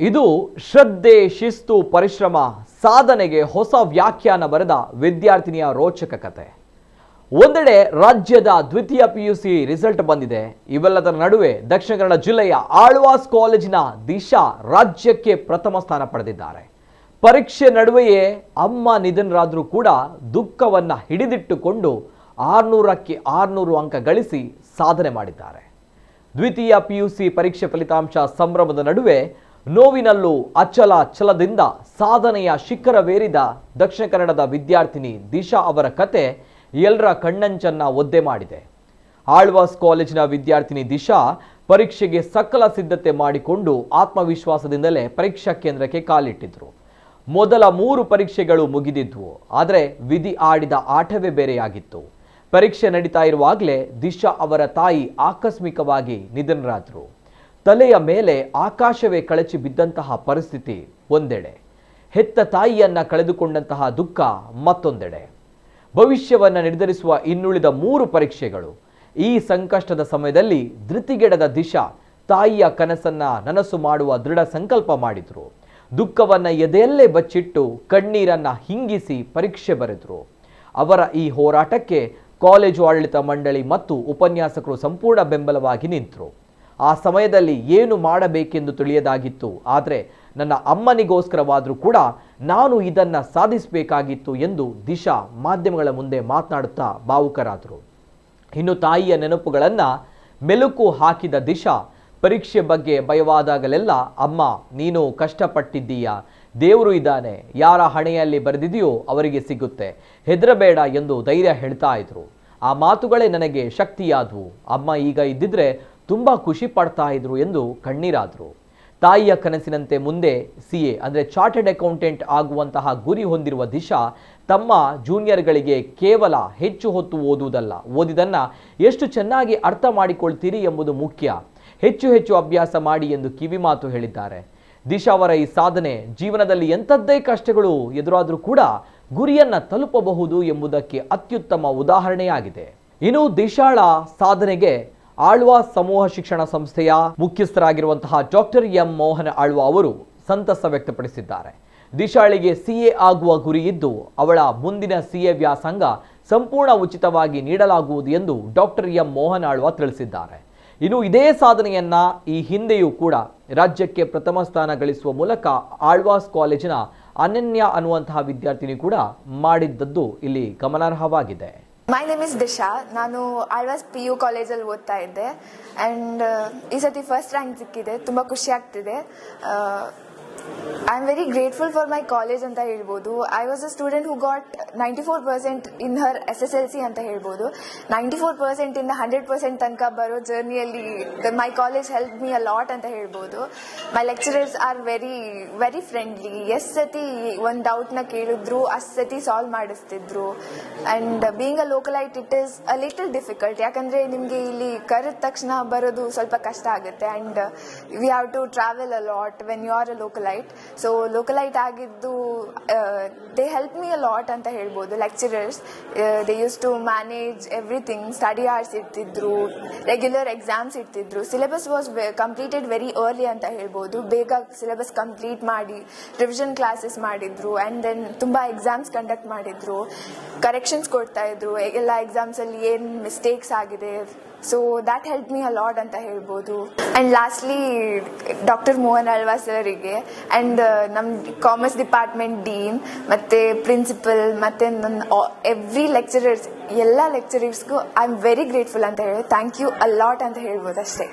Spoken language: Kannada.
ಇದು ಶ್ರದ್ಧೆ, ಶಿಸ್ತು, ಪರಿಶ್ರಮ, ಸಾಧನೆಗೆ ಹೊಸ ವ್ಯಾಖ್ಯಾನ ಬರೆದ ವಿದ್ಯಾರ್ಥಿನಿಯ ರೋಚಕ ಕತೆ. ಒಂದೆಡೆ ರಾಜ್ಯದ ದ್ವಿತೀಯ ಪಿಯುಸಿ ರಿಸಲ್ಟ್ ಬಂದಿದೆ. ಇವೆಲ್ಲದರ ನಡುವೆ ದಕ್ಷಿಣ ಕನ್ನಡ ಜಿಲ್ಲೆಯ ಆಳ್ವಾಸ್ ಕಾಲೇಜಿನ ದಿಶಾ ರಾಜ್ಯಕ್ಕೆ ಪ್ರಥಮ ಸ್ಥಾನ ಪಡೆದಿದ್ದಾರೆ. ಪರೀಕ್ಷೆ ನಡುವೆಯೇ ಅಮ್ಮ ನಿಧನರಾದರೂ ಕೂಡ ದುಃಖವನ್ನ ಹಿಡಿದಿಟ್ಟುಕೊಂಡು 600ಕ್ಕೆ 600 ಅಂಕ ಗಳಿಸಿ ಸಾಧನೆ ಮಾಡಿದ್ದಾರೆ. ದ್ವಿತೀಯ ಪಿಯುಸಿ ಪರೀಕ್ಷೆ ಫಲಿತಾಂಶ ಸಂಭ್ರಮದ ನಡುವೆ ನೋವಿನಲ್ಲೂ ಅಚಲ ಛಲದಿಂದ ಸಾಧನೆಯ ಶಿಖರವೇರಿದ ದಕ್ಷಿಣ ಕನ್ನಡದ ವಿದ್ಯಾರ್ಥಿನಿ ದಿಶಾ ಅವರ ಕತೆ ಎಲ್ಲರ ಕಣ್ಣಂಚನ್ನ ಒದ್ದೆ ಮಾಡಿದೆ. ಆಳ್ವಾಸ್ ಕಾಲೇಜಿನ ವಿದ್ಯಾರ್ಥಿನಿ ದಿಶಾ ಪರೀಕ್ಷೆಗೆ ಸಕಲ ಸಿದ್ಧತೆ ಮಾಡಿಕೊಂಡು ಆತ್ಮವಿಶ್ವಾಸದಿಂದಲೇ ಪರೀಕ್ಷಾ ಕೇಂದ್ರಕ್ಕೆ ಕಾಲಿಟ್ಟಿದ್ರು. ಮೊದಲ 3 ಪರೀಕ್ಷೆಗಳು ಮುಗಿದಿದ್ವು. ಆದರೆ ವಿಧಿ ಆಡಿದ ಆಟವೇ ಬೇರೆಯಾಗಿತ್ತು. ಪರೀಕ್ಷೆ ನಡೀತಾ ಇರುವಾಗಲೇ ದಿಶಾ ಅವರ ತಾಯಿ ಆಕಸ್ಮಿಕವಾಗಿ ನಿಧನರಾದರು. ತಲೆಯ ಮೇಲೆ ಆಕಾಶವೇ ಕಳಚಿ ಬಿದ್ದಂತಹ ಪರಿಸ್ಥಿತಿ ಒಂದೆಡೆ, ಹೆತ್ತ ತಾಯಿಯನ್ನ ಕಳೆದುಕೊಂಡಂತಹ ದುಃಖ ಮತ್ತೊಂದೆಡೆ. ಭವಿಷ್ಯವನ್ನು ನಿರ್ಧರಿಸುವ ಇನ್ನುಳಿದ 3 ಪರೀಕ್ಷೆಗಳು. ಈ ಸಂಕಷ್ಟದ ಸಮಯದಲ್ಲಿ ಧೃತಿಗೆಡದ ದಿಶಾ ತಾಯಿಯ ಕನಸನ್ನ ನನಸು ಮಾಡುವ ದೃಢ ಸಂಕಲ್ಪ ಮಾಡಿದ್ರು. ದುಃಖವನ್ನ ಎದೆಯಲ್ಲೇ ಬಚ್ಚಿಟ್ಟು ಕಣ್ಣೀರನ್ನ ಹಿಂಗಿಸಿ ಪರೀಕ್ಷೆ ಬರೆದ್ರು. ಅವರ ಈ ಹೋರಾಟಕ್ಕೆ ಕಾಲೇಜು ಆಡಳಿತ ಮಂಡಳಿ ಮತ್ತು ಉಪನ್ಯಾಸಕರು ಸಂಪೂರ್ಣ ಬೆಂಬಲವಾಗಿ ನಿಂತರು. ಆ ಸಮಯದಲ್ಲಿ ಏನು ಮಾಡಬೇಕೆಂದು ತಿಳಿಯದಾಗಿತ್ತು. ಆದರೆ ನನ್ನ ಅಮ್ಮನಿಗೋಸ್ಕರವಾದರೂ ಕೂಡ ನಾನು ಇದನ್ನ ಸಾಧಿಸಬೇಕಾಗಿತ್ತು ಎಂದು ದಿಶಾ ಮಾಧ್ಯಮಗಳ ಮುಂದೆ ಮಾತನಾಡುತ್ತಾ ಭಾವುಕರಾದರು. ಇನ್ನು ತಾಯಿಯ ನೆನಪುಗಳನ್ನು ಮೆಲುಕು ಹಾಕಿದ ದಿಶಾ ಪರೀಕ್ಷೆ ಬಗ್ಗೆ ಭಯವಾದಾಗಲೆಲ್ಲ, ಅಮ್ಮ ನೀನು ಕಷ್ಟಪಟ್ಟಿದ್ದೀಯಾ, ದೇವರು ಇದ್ದಾನೆ, ಯಾರ ಹಣೆಯಲ್ಲಿ ಬರೆದಿದೆಯೋ ಅವರಿಗೆ ಸಿಗುತ್ತೆ, ಹೆದರಬೇಡ ಎಂದು ಧೈರ್ಯ ಹೇಳ್ತಾ ಇದ್ರು. ಆ ಮಾತುಗಳೇ ನನಗೆ ಶಕ್ತಿಯಾದವು. ಅಮ್ಮ ಈಗ ಇದ್ದಿದ್ರೆ ತುಂಬಾ ಖುಷಿ ಪಡ್ತಾ ಇದ್ರು ಎಂದು ಕಣ್ಣೀರಾದ್ರು. ತಾಯಿಯ ಕನಸಿನಂತೆ ಮುಂದೆ CA ಅಂದರೆ ಚಾರ್ಟೆಡ್ ಅಕೌಂಟೆಂಟ್ ಆಗುವಂತಹ ಗುರಿ ಹೊಂದಿರುವ ದಿಶಾ ತಮ್ಮ ಜೂನಿಯರ್ಗಳಿಗೆ ಕೇವಲ ಹೆಚ್ಚು ಹೊತ್ತು ಓದುವುದಲ್ಲ, ಓದಿದನ್ನ ಎಷ್ಟು ಚೆನ್ನಾಗಿ ಅರ್ಥ ಮಾಡಿಕೊಳ್ತೀರಿ ಎಂಬುದು ಮುಖ್ಯ, ಹೆಚ್ಚು ಹೆಚ್ಚು ಅಭ್ಯಾಸ ಮಾಡಿ ಎಂದು ಕಿವಿಮಾತು ಹೇಳಿದ್ದಾರೆ. ದಿಶಾ ಅವರ ಈ ಸಾಧನೆ ಜೀವನದಲ್ಲಿ ಎಂಥದ್ದೇ ಕಷ್ಟಗಳು ಎದುರಾದರೂ ಕೂಡ ಗುರಿಯನ್ನ ತಲುಪಬಹುದು ಎಂಬುದಕ್ಕೆ ಅತ್ಯುತ್ತಮ ಉದಾಹರಣೆಯಾಗಿದೆ. ಇನ್ನು ದಿಶಾಳ ಸಾಧನೆಗೆ ಆಳ್ವಾಸ್ ಸಮೂಹ ಶಿಕ್ಷಣ ಸಂಸ್ಥೆಯ ಮುಖ್ಯಸ್ಥರಾಗಿರುವಂತಹ ಡಾಕ್ಟರ್ ಎಂ ಮೋಹನ್ ಆಳ್ವಾ ಅವರು ಸಂತಸ ವ್ಯಕ್ತಪಡಿಸಿದ್ದಾರೆ. ದಿಶಾಳಿಗೆ CA ಆಗುವ ಗುರಿ ಇದ್ದು ಅವಳ ಮುಂದಿನ CA ವ್ಯಾಸಂಗ ಸಂಪೂರ್ಣ ಉಚಿತವಾಗಿ ನೀಡಲಾಗುವುದು ಎಂದು ಡಾಕ್ಟರ್ ಎಂ ಮೋಹನ್ ಆಳ್ವಾ ತಿಳಿಸಿದ್ದಾರೆ. ಇನ್ನು ಇದೇ ಸಾಧನೆಯನ್ನ ಈ ಹಿಂದೆಯೂ ಕೂಡ ರಾಜ್ಯಕ್ಕೆ ಪ್ರಥಮ ಸ್ಥಾನ ಗಳಿಸುವ ಮೂಲಕ ಆಳ್ವಾಸ್ ಕಾಲೇಜಿನ ಅನನ್ಯ ಅನ್ನುವಂತಹ ವಿದ್ಯಾರ್ಥಿನಿ ಕೂಡ ಮಾಡಿದ್ದದ್ದು ಇಲ್ಲಿ ಗಮನಾರ್ಹವಾಗಿದೆ. My name is Disha. ನಾನು ಆಳ್ವಾಸ್ PU ಕಾಲೇಜಲ್ಲಿ ಓದ್ತಾ ಇದ್ದೆ ಆ್ಯಂಡ್ ಈ ಸತಿ ಫಸ್ಟ್ ರ್ಯಾಂಕ್ ಸಿಕ್ಕಿದೆ. ತುಂಬ ಖುಷಿ ಆಗ್ತಿದೆ. I am very grateful for my college ಅಂತ ಹೇಳ್ಬೋದು. I was a student who got 94% in her SSLC ಅಂತ ಹೇಳ್ಬೋದು. 94% ಇಂದ 100% ತನಕ ಬರೋ ಜರ್ನಿಯಲ್ಲಿ my college help me a lot ಅಂತ ಹೇಳ್ಬೋದು. My lecturers are very very friendly. ಎಷ್ಟು ಸತಿ ಒಂದು ಡೌಟ್ನ ಕೇಳಿದ್ರು ಅಷ್ಟು ಸತಿ ಸಾಲ್ವ್ ಮಾಡಿಸ್ತಿದ್ರು. And being a localite it is a little difficult. ಯಾಕಂದರೆ ನಿಮಗೆ ಇಲ್ಲಿ ಕರೆದ ತಕ್ಷಣ ಬರೋದು ಸ್ವಲ್ಪ ಕಷ್ಟ ಆಗುತ್ತೆ. And we have to travel a lot when you are a localite. So localite ಆಗಿದ್ದು they help me a lot ಅಂತ ಹೇಳ್ಬೋದು. Lecturers they use to manage everything. Study hours ಇರ್ತಿದ್ರು, ರೆಗ್ಯುಲರ್ ಎಕ್ಸಾಮ್ಸ್ ಇರ್ತಿದ್ರು. Syllabus was completed very early ಅಂತ ಹೇಳ್ಬೋದು. ಬೇಗ ಸಿಲೆಬಸ್ ಕಂಪ್ಲೀಟ್ ಮಾಡಿ ರಿವಿಷನ್ ಕ್ಲಾಸಸ್ ಮಾಡಿದ್ರು. ಆ್ಯಂಡ್ ದೆನ್ ತುಂಬ ಎಕ್ಸಾಮ್ಸ್ ಕಂಡಕ್ಟ್ ಮಾಡಿದ್ರು, ಕರೆಕ್ಷನ್ಸ್ ಕೊಡ್ತಾ ಇದ್ರು ಎಲ್ಲ ಎಕ್ಸಾಮ್ಸಲ್ಲಿ ಏನು ಮಿಸ್ಟೇಕ್ಸ್ ಆಗಿದೆ. So that help me a lot ಅಂತ ಹೇಳ್ಬೋದು. And lastly doctor Mohan Alva ಸರ್ಗೆ ಆ್ಯಂಡ್ ನಮ್ಮ ಕಾಮರ್ಸ್ ಡಿಪಾರ್ಟ್ಮೆಂಟ್ ಡೀನ್ ಮತ್ತು ಪ್ರಿನ್ಸಿಪಲ್ ಮತ್ತು ನನ್ನ ಎವ್ರಿ ಲೆಕ್ಚರರ್ಸ್ ಎಲ್ಲ ಲೆಕ್ಚರರ್ಸ್ಗೂ ಐ ಆಮ್ ವೆರಿ ಗ್ರೇಟ್ಫುಲ್ ಅಂತ ಹೇಳಿ ಥ್ಯಾಂಕ್ ಯು ಅ ಲಾಟ್ ಅಂತ ಹೇಳ್ಬೋದು ಅಷ್ಟೇ.